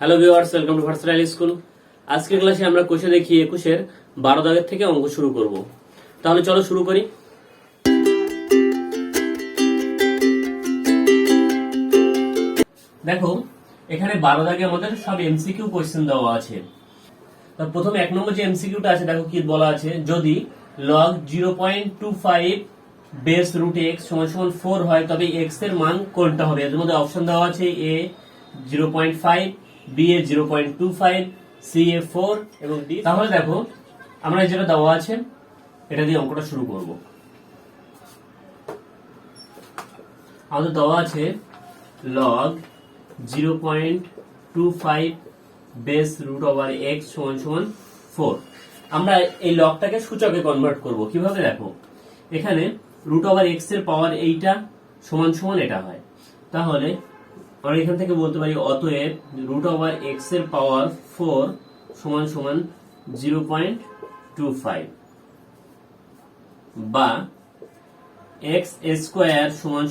Hello viewers, welcome to versatile school. আজকের ক্লাসে আমরা কোষে দেখি 21-এর 12 দাগের থেকে অঙ্ক শুরু করব। তাহলে চলো শুরু করি। দেখো এখানে 12 দাগে আমাদের সব এমসিকিউ কোশ্চেন দেওয়া আছে। তো প্রথমে 1 নম্বর যে এমসিকিউটা আছে দেখো কি বলা আছে, যদি log 0.25 বেস রুট x সমান 4 হয় তবে x এর মান কোনটা হবে? এর মধ্যে অপশন দেওয়া আছে a 0.5, b এ 0.25, c এ 4 এবং d। তাহলে দেখো আমরা যেটা দেওয়া আছে এটা দিয়ে অঙ্কটা শুরু করব। আমাদের দেওয়া আছে log 0.25 base root over x সমান 4। আমরা এই লগটাকে সূচকে কনভার্ট করব। কিভাবে? দেখো এখানে রুট ওভার x এর পাওয়ার এইটা সমান এটা হয়। তাহলে আমরা এখান থেকে বলতে পারি অতএব রুট ওভার x এর পাওয়ার 4 সমান 0.25 বা x স্কয়ার সমান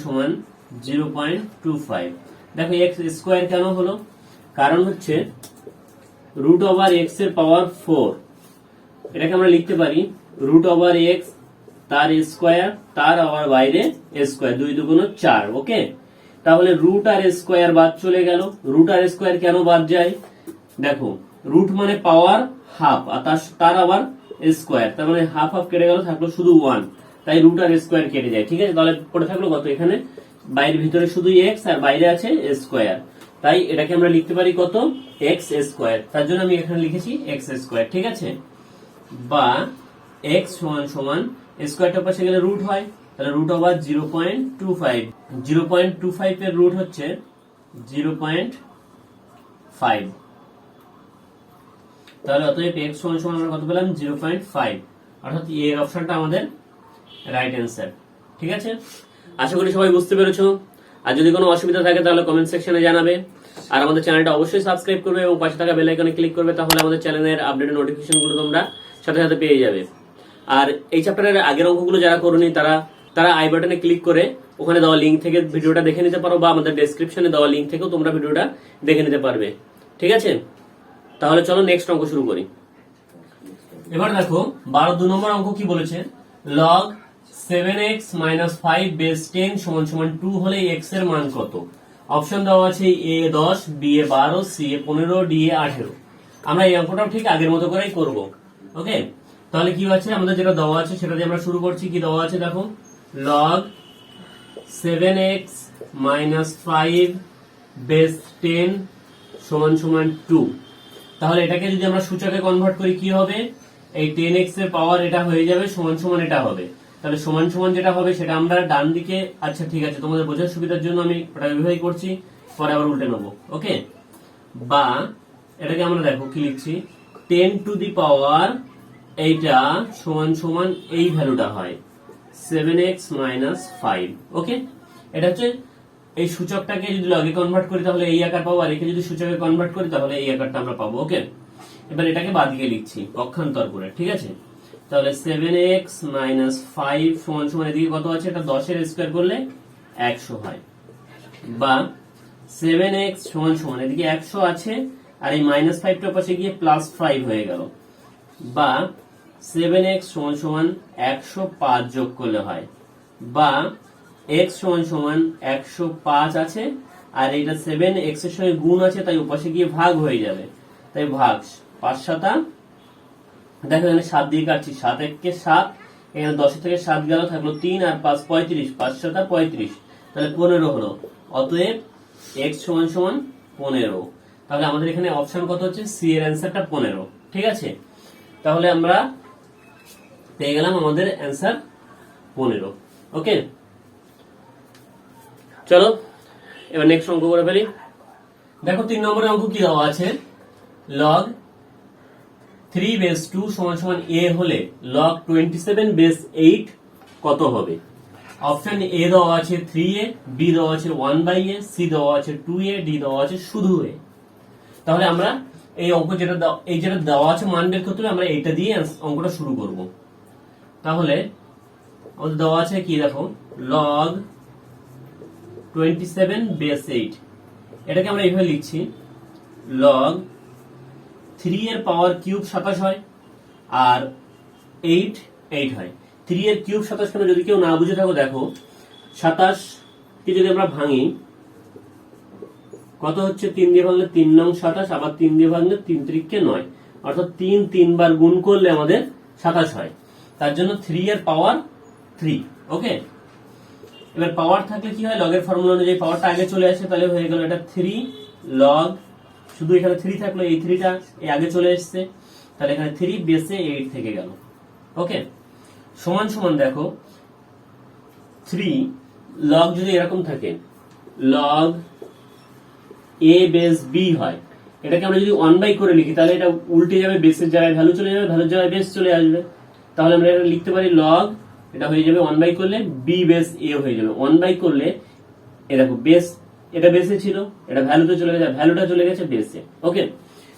0.25। দেখো x স্কয়ার কেন হলো? কারণ হচ্ছে রুট ওভার x এর পাওয়ার 4, এটাকে আমরা লিখতে পারি রুট ওভার x তার স্কয়ার তার আবার বাইরে স্কয়ার, 2 2 4। ওকে, তাহলে রুট আর স্কয়ার বাদ চলে গেল। রুট আর স্কয়ার কেন বাদ যায়? দেখো রুট মানে পাওয়ার হাফ আর তার আবার স্কয়ার, তার মানে হাফ হাফ কেটে গেল, থাকলো শুধু 1, তাই রুট আর স্কয়ার কেটে যায়। ঠিক আছে, তাহলে পড়ে থাকলো কত? এখানে বাইরে ভিতরে শুধু x আর বাইরে আছে স্কয়ার, তাই এটাকে আমরা লিখতে পারি কত? x square. তার জন্য আমি এখানে লিখেছি x স্কয়ার। ঠিক আছে, বা x সমান স্কয়ারটার পাশে গেলে রুট হয়, তাহলে রুট ওভার 0.25। 0.25 এর রুট হচ্ছে 0.5। তাহলে অতএব x সমান আমরা কত পেলাম? 0.5, অর্থাৎ এর অপশনটা আমাদের রাইট অ্যান্সার। ঠিক আছে, আশা করি সবাই বুঝতে পেরেছো। আর যদি কোনো অসুবিধা থাকে তাহলে কমেন্ট সেকশনে জানাবে। আর আমাদের চ্যানেলটা অবশ্যই সাবস্ক্রাইব করবে এবং পাশে থাকা বেল আইকনে ক্লিক করবে, তাহলে আমাদের চ্যানেলের আপডেটেড নোটিফিকেশনগুলো তোমরা সাথে সাথে পেয়ে যাবে। আর এই চ্যাপ্টারের আগের অঙ্কগুলো যারা করোনি তারা আই বাটনে ক্লিক করে ওখানে দেওয়া লিঙ্ক থেকে ভিডিওটা দেখে নিতে পারো, বা আমাদের ডেসক্রিপশনে দেওয়া লিঙ্ক থেকেও তোমরা ভিডিওটা দেখে নিতে পারবে। ঠিক আছে, তাহলে চলো নেক্সট অঙ্ক শুরু করি। এবার দেখো 12 নম্বর অঙ্ক কি বলেছে, log 7x - 5 বেস 10 সমান 2 হলে x এর মান কত? অপশন দেওয়া আছে a 10, b A 12, c A 15, d এ 18। আমরা এই অঙ্কটাও ঠিক আগের মতো করেই করব। ওকে, তাহলে কি আছে আমাদের যেটা দেওয়া আছে সেটা দিয়ে আমরা শুরু করছি। কি দেওয়া আছে দেখো, log 7x - 5 বেস 10 সমান 2। তাহলে এটাকে যদি আমরা সূচকে কনভার্ট করি কি হবে? এই 10x এর পাওয়ার এটা হয়ে যাবে সমান এটা হবে। তাহলে সমান যেটা হবে সেটা আমরা ডান দিকে, আচ্ছা ঠিক আছে তোমাদের বোঝার সুবিধার জন্য আমি ওটা এইভাবেই করছি, পরে আবার উল্টে নেবো। ওকে, বা এটাকে আমরা দেখো কি লিখছি, 10 টু দি পাওয়ার এইটা সমান এই ভ্যালুটা হয় 7x - 5। ওকে, এটা হচ্ছে এই সূচকটাকে যদি লগে কনভার্ট করি তাহলে এই আকার পাবো, আর একে যদি সূচকে কনভার্ট করি তাহলে এই আকারটা আমরা পাবো। ওকে, এবার এটাকে বাদ দিয়ে লিখছি পক্ষান্তর করে। ঠিক আছে, তাহলে 7x - 5 সমান এদিকে কত আছে? এটা 10 এর স্কয়ার করলে 100 হয়, বা 7x সমান এদিকে 100 আছে আর এই -5টার পাশে গিয়ে +5 হয়ে গেল, বা 7x সমান 105 যোগ করলে হয়, বা x সমান 105 আছে আর এটা 7 x এর সঙ্গে গুণ আছে তাই ওপাশে গিয়ে ভাগ হয়ে যাবে, তাই ভাগ 5 7। দেখো এখানে 7 দিয়ে কাটছি, 7 1 7, এখানে 10 থেকে 7 গেল, থাকলো 3 আর 5 35, 5 7 35, তাহলে 15 হলো। অতএব x সমান 15। তাহলে আমাদের এখানে অপশন কত হচ্ছে? সি এর অ্যান্সারটা 15। ঠিক আছে, তাহলে আমরা পেয়ে গেলাম আমাদের অ্যান্সার 15। ওকে, চলো এবার নেক্সট অঙ্ক করে ফেলি। দেখো 3 নম্বরের অঙ্ক কি দেওয়া আছে, log 3 বেস 2 সমান a হলে log 27 বেস 8 কত হবে? অপশন এ দেওয়া আছে 3a, বি দেওয়া আছে 1/a, সি দেওয়া আছে 2a, ডি দেওয়া আছে শুধু a। তাহলে আমরা এই অঙ্ক যেটা দেওয়া আছে মান বের করতে হবে, আমরা এইটা দিয়ে অঙ্কটা শুরু করব। তাহলে আমাদের দেওয়া আছে কি দেখো, log 27 বেস 8, এটাকে আমরা এইভাবে লিখছি লগ 3 এর পাওয়ার কিউব 27 হয় আর 8 হয়। 3 এর কিউব 27 কেন যদি কেউ না বুঝে থাকো দেখো, 27 কে যদি আমরা ভাঙি কত হচ্ছে, 3 দিয়ে ভাঙলে 3 নং 27, আবার 3 দিয়ে ভাঙলে 3 3 9, অর্থাৎ 3 বার গুণ করলে আমাদের 27 হয়। তার জন্য 3 এর পাওয়ার 3। ওকে, এবার পাওয়ার থাকলে কি হয়, লগের ফর্মুলা অনুযায়ী পাওয়ারটা আগে চলে আসে, তাহলে হয়ে গেল এটা 3 লগ, শুধু এখানে 3 থাকলো, এই 3টা আগে চলে এসছে, তাহলে এখানে 3 বেসে 8 থেকে গেল। ওকে, সমান সমান দেখো 3 লগ যদি এরকম থাকে, লগ a বেস b হয়, এটাকে আমরা যদি 1 করে লিখি তাহলে এটা উল্টে যাবে, বেসের জায়গায় ভ্যালু চলে যাবে, ভ্যালুর জায়গায় বেস চলে আসবে। তাহলে আমরা এটা লিখতে পারি লগ, এটা হয়ে যাবে 1 করলে b বেস a হয়ে যাবে। 1 করলে এ দেখো বেস, এটা বেসে ছিল, এটা ভ্যালুতে চলে গেছে, ভ্যালুটা চলে গেছে বেসে। ওকে,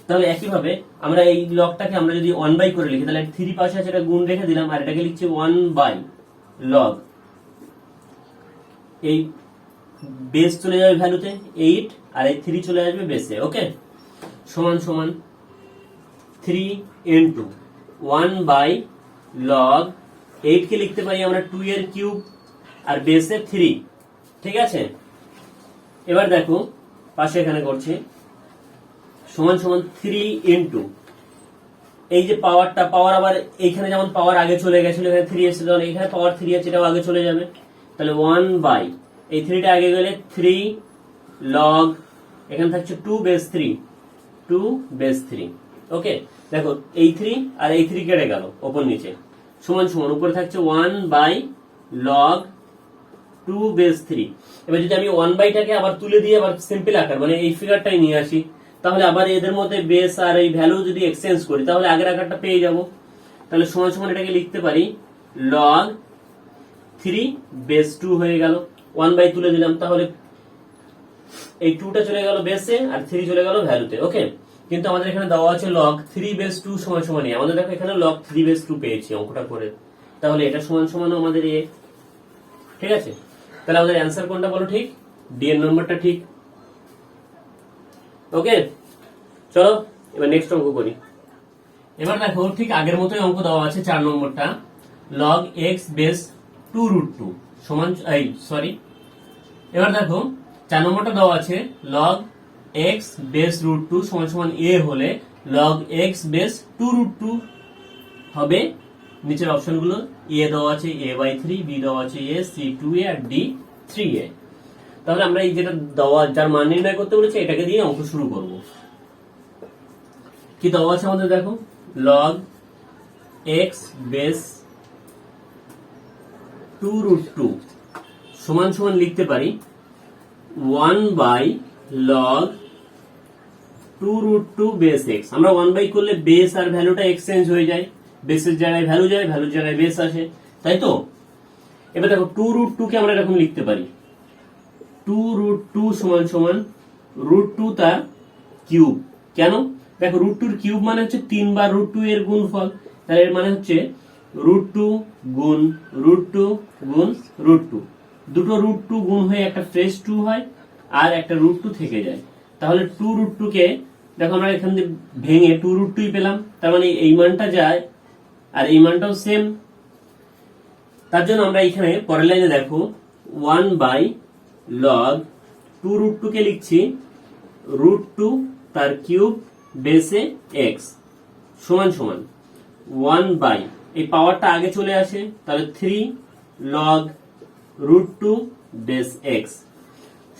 তাহলে একইভাবে আমরা এই লগটাকে আমরা যদি 1 করে লিখি তাহলে 3 পাশে আছে, এটা গুণ রেখে দিলাম, আর এটাকে লিখছি 1 লগ, এই বেস চলে যাবে ভ্যালুতে 8 আর এই 3 চলে আসবে বেসে। ওকে, সমান সমান 3 ইনটু 1 লগ 8 কে লিখতে পারি আমরা 2 এর কিউব আর বেসে 3। ঠিক আছে, এবার দেখো পাশে এখানে করছি সমান সমান 3 ইনটু এই যে পাওয়ারটা, পাওয়ার আবার এইখানে যেমন পাওয়ার আগে চলে গেছিল, এখানে 3 এসেছে, তখন এখানে পাওয়ার 3 আছে, এটাও আগে চলে যাবে। তাহলে 1 এই 3টা আগে গেলে 3 লগ, এখানে থাকছে 2 বেস 3। ওকে, দেখো এই 3 আর এই 3 কেটে গেল ওপর নিচে, সমান সমান উপরে থাকছে 1 লগ 2 বেস 3। এবার যদি আমি 1/টাকে আবার তুলে দিয়ে আবার সিম্পল আকার মানে এই ফিগারটাই নিয়ে আসি, তাহলে আবার এদের মধ্যে বেস আর এই ভ্যালু যদি এক্সচেঞ্জ করি তাহলে আগের আকারটা পেয়ে যাব। তাহলে সমান সমান এটাকে লিখতে পারি লগ 3 বেস 2 হয়ে গেল, 1 তুলে দিলাম, তাহলে এই 2টা চলে গেল বেসে আর 3 চলে গেল ভ্যালুতে। ওকে, কিন্তু আমাদের এখানে দেওয়া আছে লগ 3 বেস 2 সমান সমান, আমাদের দেখো এখানে লগ 3 বেস 2 পেয়েছি অঙ্কটা করে, তাহলে এটা সমান সমান আমাদের এ। ঠিক আছে, তাহলে আমাদের অ্যান্সার কোনটা বলো, ঠিক ডি এর নম্বরটা ঠিক। ওকে, চলো এবার নেক্সট অঙ্ক করি। এবার দেখো ঠিক আগের মতোই অঙ্ক দেওয়া আছে, 4 নম্বরটা লগ এক্স বেস 2√2 সমান, এবার দেখো 4 নম্বরটা দেওয়া আছে লগ এক্স বেস √2 সমান সমান a হলে লগ এক্স বেস 2√2 হবে। নিচের অপশনগুলো a দেওয়া আছে a/3, b দেওয়া আছে a, c 2a R d 3a। তাহলে আমরা এই যেটা দেওয়া, যার মান নির্ণয় করতে বলেছে, এটাকে দিয়ে অঙ্ক শুরু করব। কি দেওয়া আছে আমাদের দেখো, লগ এক্স বেস 2√2 সমান সমান লিখতে পারি 1 লগ 2√2 বেস এক্স। আমরা 1 করলে বেস আর ভ্যালুটা এক্সচেঞ্জ হয়ে যায়, বেসের জায়গায় ভ্যালু যায়, ভ্যালুর জায়গায় বেস আসে, তাই তো। এবার দেখো 2√2 কে আমরা এরকম লিখতে পারি 2√2 সমান সমান √2 তার কিউব। কেন, দেখো √2 কিউব মানে হচ্ছে 3 বার √2 এর গুণফল, তাহলে এর মানে হচ্ছে √2 গুণ √2 গুণ √2, দুটো √2 গুণ হয়ে একটা ফ্রেশ 2 হয় আর একটা √2 থেকে যায়। তাহলে 2√2 কে দেখো আমরা এখান থেকে ভেঙে 2√2 পেলাম, তার মানে এই মানটা যায় আর এই মানটাও সেম। তার জন্য আমরা এখানে পরের লাইনে দেখো 1 লগ 2√2 কে লিখছি √2 তার কিউব বেসে এক্স সমান সমান 1 এই পাওয়ারটা আগে চলে আসে, তাহলে 3 লগ √2 বেস এক্স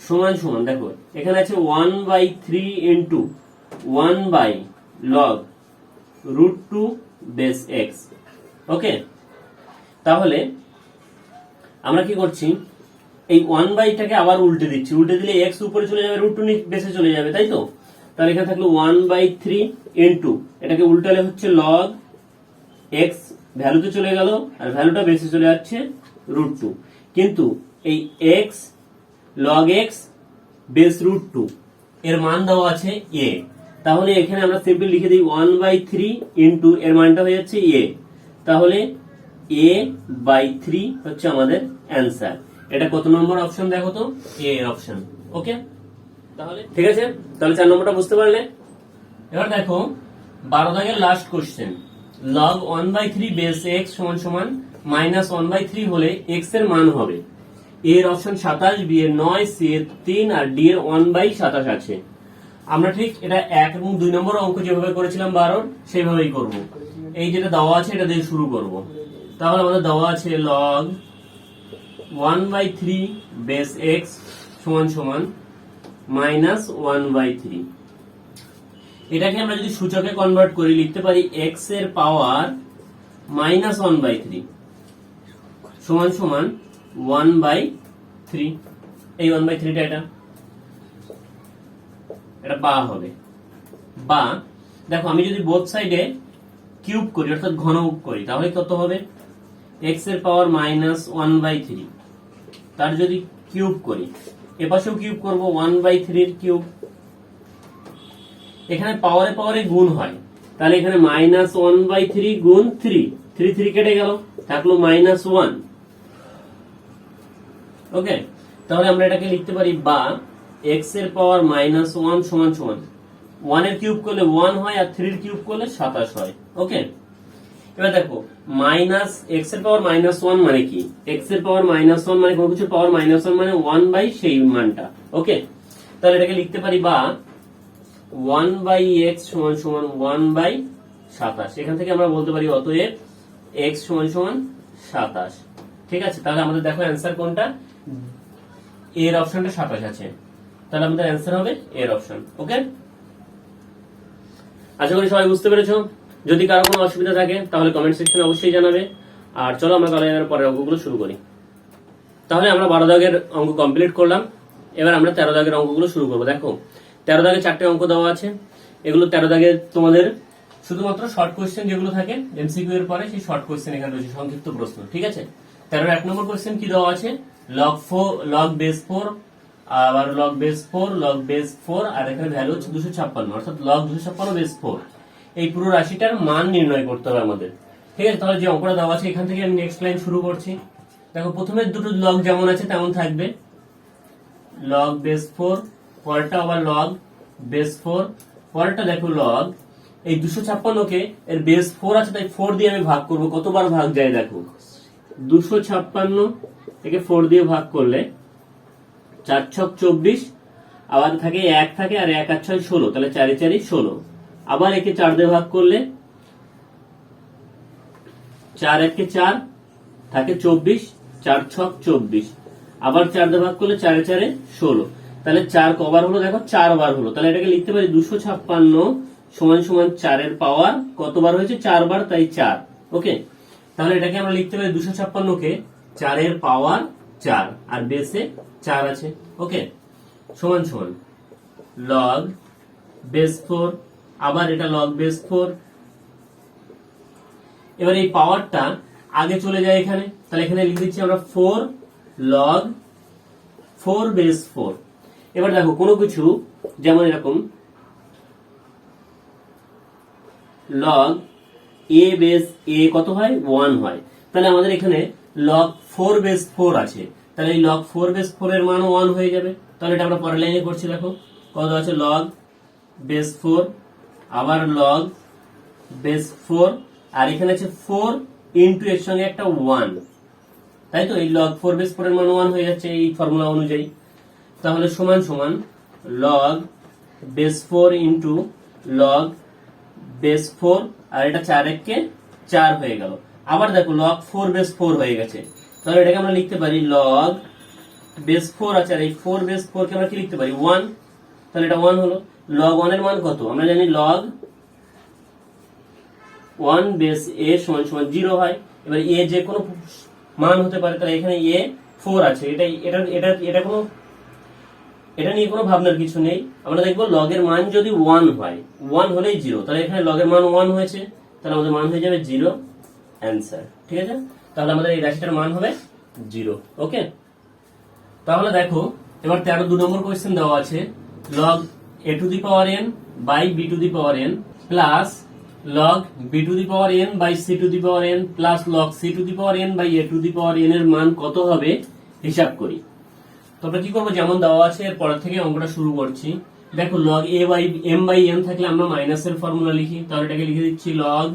সমান সমান দেখো এখানে আছে 1/3 ইন্টু 1 লগ √2 বেস এক্স। ওকে, তাহলে আমরা কি করছি, এই 1/টাকে আবার উল্টে দিচ্ছি, উল্টে দিলে এক্স উপরে চলে যাবে, √2 বেসে চলে যাবে, তাই তো। তাহলে এখানে থাকলো 1/3 ইন্টু এটাকে উল্টালে হচ্ছে লগ এক্স, ভ্যালুতে চলে গেল আর ভ্যালুটা বেসে চলে যাচ্ছে √2, কিন্তু এই এক্স লগ এক্স বেস √2 এর মান দেওয়া আছে a, তাহলে এখানে আমরা সিম্পল লিখে দিই 1/3 ইন্টু এর মানটা হয়ে যাচ্ছে a, তাহলে a/3 হচ্ছে আমাদের অ্যান্সার। এটা কত নম্বর অপশন দেখো তো, এ এর অপশন। ওকে, তাহলে ঠিক আছে, তাহলে 4 নম্বরটা বুঝতে পারলে। এবার দেখো 12 দাগের last question, log 1/3 base x সমান সমান -1/3 হলে x এর মান হবে। এর অপশন 27, বি এর 9, সি এর 3 আর ডি এর 1/27 আছে। আমরা ঠিক এটা 1 এবং 2 নম্বর অঙ্ক যেভাবে করেছিলাম 12 সেইভাবেই করব। এই যেটা দেওয়া আছে এটা দিয়ে শুরু করব। তাহলে আমাদের দেওয়া আছে log 1/3 বেস x সমান সমান -1/3। এটাকে আমরা যদি সূচকে কনভার্ট করি লিখতে পারি x এর পাওয়ার -1/3 সমান সমান 1/3। এই 1/3টা এটা বা হবে। বা দেখো আমি যদি বোথ সাইডে কিউব করি অর্থাৎ ঘনমূল করি তাহলে কত হবে, x এর পাওয়ার -1/3 তার যদি কিউব করি, এপাশেও কিউব করব 1/3 এর কিউব। এখানে পাওয়ারে পাওয়ারে গুণ হয়, তাহলে এখানে -1/3 গুণ 3, 3 কেটে গেল, থাকলো -1। ওকে, তাহলে আমরা এটাকে লিখতে পারি বা x এর পাওয়ার -1 সমান সমান 1 এর কিউব করলে 1 হয় আর 3 এর কিউব করলে 27 হয়। ওকে, এবার দেখো x এর পাওয়ার -1 মানে কি, x এর পাওয়ার -1 মানে কোনো কিছু পাওয়ার -1 মানে 1 বাই সেই মানটা। ওকে, তাহলে এটাকে লিখতে পারি বা 1/x সমান সমান 1/27। এখান থেকে আমরা বলতে পারি অতএব x সমান সমান 27। ঠিক আছে, তাহলে আমাদের দেখো অ্যান্সার কোনটা, এর অপশনটা 27 আছে, তাহলে আমাদের অ্যান্সার হবে এর অপশন। ওকে, আশা করি সবাই বুঝতে পেরেছো। যদি কারো কোনো অসুবিধা থাকে তাহলে কমেন্ট সেকশনে অবশ্যই জানাবে। আর চলো আমরা তাহলে পরের অঙ্কগুলো শুরু করি। তাহলে আমরা 12 দাগের অঙ্ক কমপ্লিট করলাম, এবার আমরা 13 দাগের অঙ্কগুলো শুরু করবো। দেখো 13 দাগে 4টে অঙ্ক দেওয়া আছে। এগুলো 13 দাগে তোমাদের শুধুমাত্র শর্ট কোয়েশ্চেন যেগুলো থাকে এমসিকিউ এর পরে সেই শর্ট কোয়েশ্চেন এখানে রয়েছে, সংক্ষিপ্ত প্রশ্ন। ঠিক আছে, 13 1 নম্বর কোয়েশ্চেন কি দেওয়া আছে, log বেস 4, আবার log বেস 4, log বেস 4 আর এখানে ভ্যালু হচ্ছে 256 অর্থাৎ log 256 বেস 4। এই পুরো রাশিটার মান নির্ণয় করতে হবে আমাদের। ঠিক আছে, তাহলে যে অঙ্কটা দেওয়া আছে এখান থেকে আমি নেক্সট লাইন শুরু করছি। দেখো প্রথমে দুটো log যেমন আছে তেমন থাকবে, log বেস 4, পরেরটা আবার log বেস 4, পরেরটা দেখো log। এই 256 কে এর বেস 4 আছে তাই 4 দিয়ে আমি ভাগ করব, কতবার ভাগ যায় দেখো, 256 থেকে 4 দিয়ে ভাগ করলে 4 ছক 24, আবার থাকে 1 থাকে আর 1 আর 6 16, তাহলে 4 এ 4 16। আবার একে 4 দিয়ে ভাগ করলে 4 1 4 থাকে 24, 4 ছক 24, আবার 4 দিয়ে ভাগ করলে 4 এ 4 16, তাহলে 4 কবার হলো দেখো 4 বার হলো। তাহলে এটাকে লিখতে পারি 256 সমান সমান 4 এর পাওয়ার কতবার হয়েছে, 4 বার, তাই 4। ওকে, তাহলে এটাকে আমরা লিখতে পারি 256 কে 4 এর পাওয়ার 4 আর বেসে 4 আছে। ওকে, সমান সমান log বেস 4, আবার এটা log বেস 4। এবার এই পাওয়ারটা আগে চলে যায় এখানে, তাহলে এখানে লিখে দিচ্ছি আমরা 4 log 4 বেস 4। এবার দেখো কোনো কিছু যেমন এরকম log a বেস a কত হয়, 1 হয়, তাহলে আমাদের এখানে log 4 বেস 4 আছে, তাহলে এই log 4 বেস 4 এর মান 1 হয়ে যাবে। তাহলে এটা আমরা পরের লাইনে করছি, দেখো কত আছে, log বেস 4, আবার log বেস 4, আর এখানে আছে 4 ইনটু এর সঙ্গে একটা 1, তাই তো এই log 4 বেস 4 এর মান 1 হয়ে যাচ্ছে এই ফর্মুলা অনুযায়ী। তাহলে সমান সমান log base 4 into log base 4, আর এটা 4 1 কে 4 হয়ে গেল। আবার দেখো log 4 বেস 4 হয়ে গেছে, তাহলে এটাকে আমরা লিখতে পারি log বেস 4 আছে, আর এই 4 বেস 4 কে আমরা কি লিখতে পারি 1, তাহলে এটা 1 হলো। log 1 এর মান কত, আমরা জানি log 1 বেস a সমান সমান 0 হয়। এবার a যে কোনো মান হতে পারে, তাহলে এখানে a 4 আছে, এটা কোনো, এটা নিয়ে কোনো ভাবনার কিছু নেই। আমরা দেখবো log এর মান যদি 1 হয়, 1 হলেই 0, তাহলে এখানে log এর মান 1 হয়েছে, তাহলে আমাদের মান হয়ে যাবে 0, অ্যান্সার। ঠিক আছে, তাহলে আমাদের এই রাশিটার মান হবে 0। ওকে, তাহলে দেখো এবার 13 2 নম্বর কোয়েশ্চেন দেওয়া আছে, log a to the power n by b to the power n plus log b to the power n by c to the power n plus log c to the power n by a to the power n এর মান কত হবে হিসাব করি। তো আমরা কি করবো, যেমন দেওয়া আছে এর পরের থেকে অঙ্কটা শুরু করছি। দেখো log a by m by n থাকলে আমরা মাইনাসের ফর্মুলা লিখি, তাহলে এটাকে লিখে দিচ্ছি log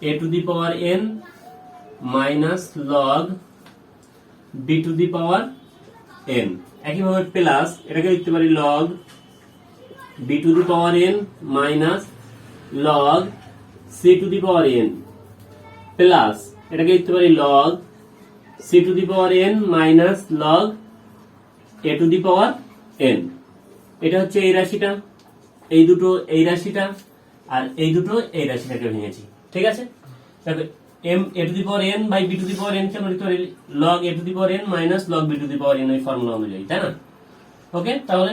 A to the power N minus log B to the power n. একইভাবে প্লাস এটাকে লিখতে পারি log B to the power N minus log C to the power N plus এটাকে লিখতে পারি log C to the power N minus log A to the power n. এটা হচ্ছে এই রাশিটা, এই দুটো এই রাশিটা, আর এই দুটো এই রাশিটাকে ভেঙেছি। ঠিক আছে, তাহলে m a to the power n by b to the power n কে আমরা লিখতে পারি log A to the power N minus log B to the power n, ওই ফর্মুলা অনুযায়ী, তাই না? ওকে, তাহলে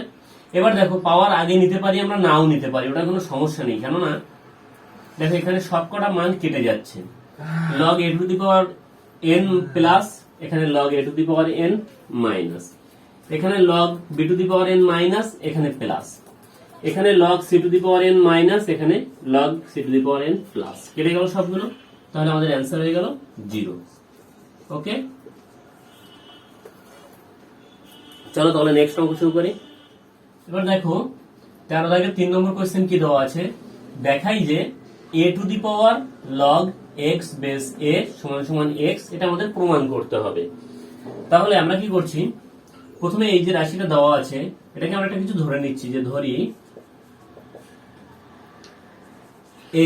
এবার দেখো পাওয়ার আগে নিতে পারি আমরা, নাও নিতে পারি, ওটা কোনো সমস্যা নেই। কেননা দেখো এখানে সবকটা মান কেটে যাচ্ছে, log A to the power N plus এখানে log A to the power N minus, এখানে log B to the power N minus, এখানে প্লাস, এখানে log C to the power N minus, এখানে log C to the power N plus. কেটে গেল সবগুলো, তাহলে আমাদের অ্যান্সার হয়ে গেল 0। ওকে, চলো তাহলে নেক্সট অঙ্ক শুরু করি। এবার দেখো 13 দাগের 3 নম্বর কোয়েশ্চেন কি দেওয়া আছে, দেখাই যে A to the power log X base A সমান সমান এক্স, এটা আমাদের প্রমাণ করতে হবে। তাহলে আমরা কি করছি, প্রথমে এই যে রাশিটা দেওয়া আছে এটাকে আমরা একটা কিছু ধরে নিচ্ছি, যে ধরি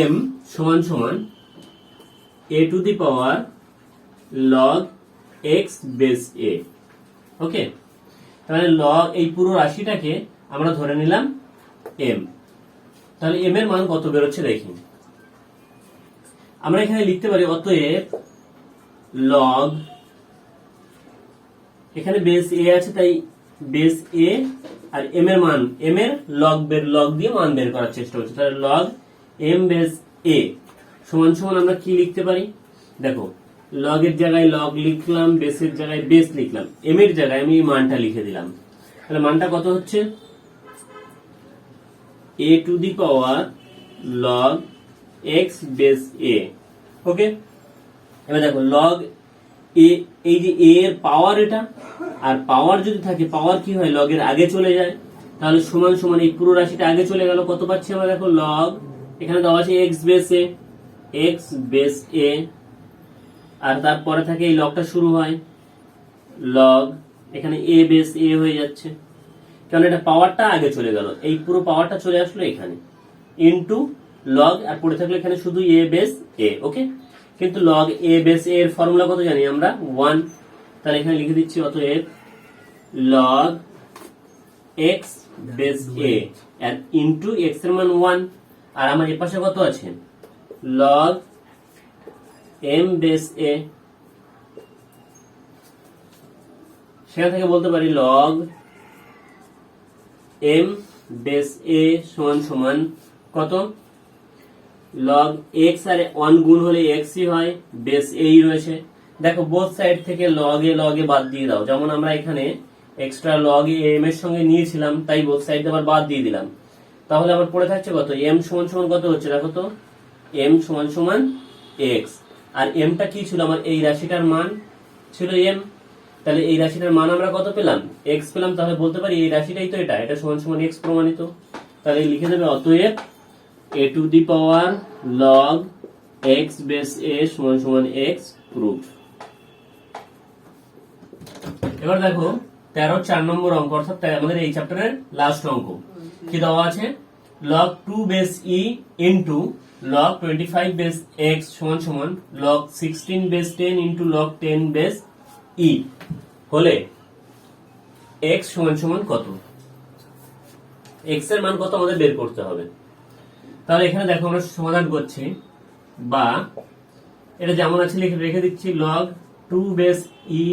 এম সমান সমান A to the power log X base A. Okay, তাহলে লগ এই পুরো রাশিটাকে আমরা ধরে নিলাম এম। তাহলে এম এর মান কত বেরোচ্ছে দেখি, আমরা এখানে লিখতে পারি অতএব লগ, এখানে বেস এ আছে তাই বেস এ, আর এম এর মান এম এর লগ দিয়ে মান বের করার চেষ্টা করছি, তাহলে লগ এম বেস এ সমান সমান আমরা কি লিখতে পারি, দেখো লগ এর জায়গায় লগ লিখলাম, বেসের জায়গায় বেস লিখলাম, এম এর জায়গায় আমি মানটা লিখে দিলাম। তাহলে মানটা কত হচ্ছে, A to the power log X base A. Okay, এবার দেখো লগ এ, এই যে এ এর পাওয়ার এটা, আর পাওয়ার যদি থাকে পাওয়ার কি হয় লগের আগে চলে যায়, তাহলে সমান সমান এই পুরো রাশিটা আগে চলে গেল, কত পাচ্ছি আমরা দেখো লগ, এখানে দেওয়া আছে এক্স বেস এ, এক্স বেস এ, আর তারপরে থাকে এই লগটা শুরু হয় লগ, এখানে এ বেস এ হয়ে যাচ্ছে, কারণ এটা পাওয়ারটা আগে চলে গেল, এই পুরো পাওয়ারটা চলে আসলো এখানে ইনটু লগ, আর পড়ে থাকলো এখানে শুধু এ বেস এ। ওকে, কিন্তু লগ এ বেস এ এর ফর্মুলা কত জানি আমরা 1, তাহলে এখানে লিখে দিচ্ছি অতএব লগ এক্স বেস এ আর ইনটু এক্স এর মান 1, আর আমার এর পাশে কত আছে লগ এম বেস এ, সেখান থেকে বলতে পারি লগ এম বেস এ সমান সমান কত, লগ এক্স আর 1 গুণ হলে এক্সই হয়, বেস এই রয়েছে। দেখো বোথ সাইড থেকে লগ এ বাদ দিয়ে দাও, যেমন আমরা এখানে এক্সট্রা লগ এম এর সঙ্গে নিয়েছিলাম তাই বোথ সাইড আবার বাদ দিয়ে দিলাম, তাহলে আবার পড়ে থাকছে কত, এম সমান সমান কত হচ্ছে দেখো তো, এম সমান সমান এক্স, আর এমটা কি ছিল আমার এই রাশিটার মান ছিল এম, তাহলে এই রাশিটার মান আমরা কত পেলাম, এক্স পেলাম, তাহলে বলতে পারি এই রাশিটাই তো এটা সমান সমান এক্স প্রমাণিত। তাহলে লিখে দেবে অতএব A to the power log X base A সমান সমান এক্স প্রুফ। এবার দেখো 13-4 নম্বর অঙ্ক, অর্থাৎ আমাদের এই চ্যাপ্টারের লাস্ট অঙ্ক কি দেওয়া আছে, log 2 base E into log 25 base X সমান সমান log 16 base 10 into log 10 base E হলে এক্স সমান সমান কত, এক্স এর মান কত আমাদের বের করতে হবে। তাহলে এখানে দেখো আমরা সমাধান করছি, বা এটা যেমন আছে রেখে দিচ্ছি log 2 base E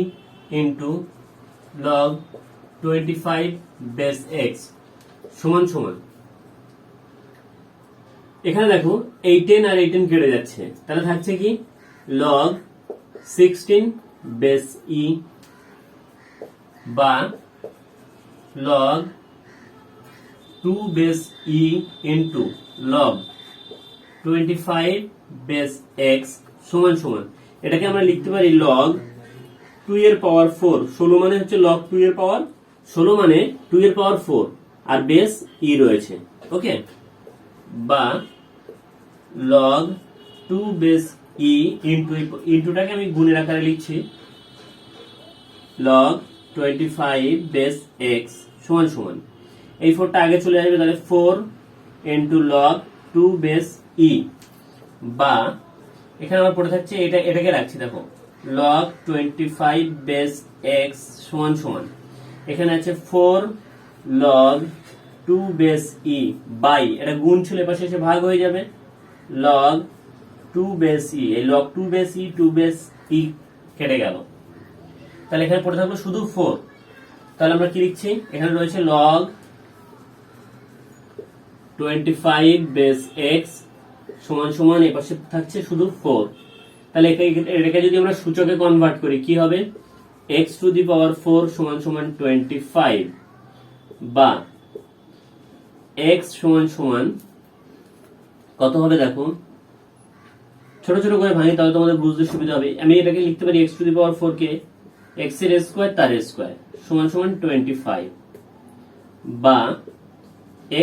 into log 25 base X সমান সমান, এখানে দেখো এই 10 আর এই 10 কেটে যাচ্ছে, তাহলে থাকছে কি log 16 বেস ই বা log 2 base E into log 25 base X সমান সমান, এটাকে আমরা লিখতে পারি log 2 এর পাওয়ার 4, 16 মানে হচ্ছে log 2 এর পাওয়ার 16 মানে 2 এর পাওয়ার 4, আর বেস ই রয়েছে, ওকে, বা লগ 2 বেস ই ইন্টুটাকে আমি গুণের আকারে লিখছি, log 25 বেস এক্স সমান সমান এই 4টা আগে চলে আসবে, তাহলে 4 ইন্টু log 2 বেস ই, বা এখানে আমার পড়ে থাকছে এটাকে রাখছি, দেখো log 25 বেস এক্স সমান সমান এখানে আছে 4 log 2 বেস ই বাই, এটা গুণ ছিল এপাশে এসে ভাগ হয়ে যাবে, log 2 বেস ই, এই log 2 বেস ই 2 বেস ই কেটে গেল, তাহলে এখানে পড়ে থাকলো শুধু 4। তাহলে আমরা কি লিখছি, এখানে রয়েছে log 25 বেস এক্স সমান সমান এই পাশে থাকছে শুধু 4। তাহলে এটাকে যদি আমরা সূচকে কনভার্ট করি কি হবে, x টু দি পাওয়ার 4 সমান সমান 25, বা x সমান সমান কত হবে দেখো, ছোট ছোট করে ভাঙি তাহলে তোমাদের বুঝতে সুবিধা হবে। আমি এটাকে লিখতে পারি x two the power 4 K x এর স্কয়ার তার স্কয়ার সমান সমান 25, বা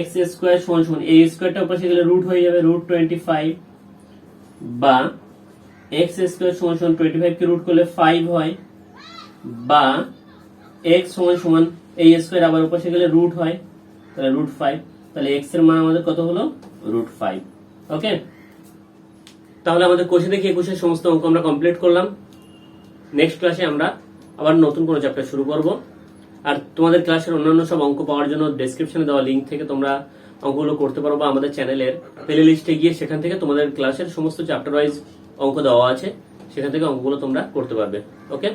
x স্কয়ার সমান সমান এই স্কয়ারটা পাশে গেলে রুট হয়ে যাবে √25, বা x স্কয়ার সমান সমান 25 কে রুট করলে 5 হয়, বা x সমান সমান এই স্কয়ার আবার পাশে গেলে রুট হয় তাহলে √5, তাহলে x এর মান আমাদের কত হলো √5। ওকে, তাহলে আমাদের কোষে দেখি 21 সমস্ত অঙ্ক আমরা কমপ্লিট করলাম। নেক্সট ক্লাসে আমরা আবার নতুন কোনো চ্যাপ্টার শুরু করব। আর তোমাদের ক্লাসের অন্যান্য সব অঙ্ক পাওয়ার জন্য ডেসক্রিপশনে দেওয়া লিংক থেকে তোমরা অঙ্কগুলো করতে পারো, বা আমাদের চ্যানেলের প্লে লিস্টে গিয়ে সেখান থেকে তোমাদের ক্লাসের সমস্ত চ্যাপ্টার ওয়াইজ অঙ্ক দেওয়া আছে, সেখান থেকে অঙ্কগুলো তোমরা করতে পারবে। ওকে।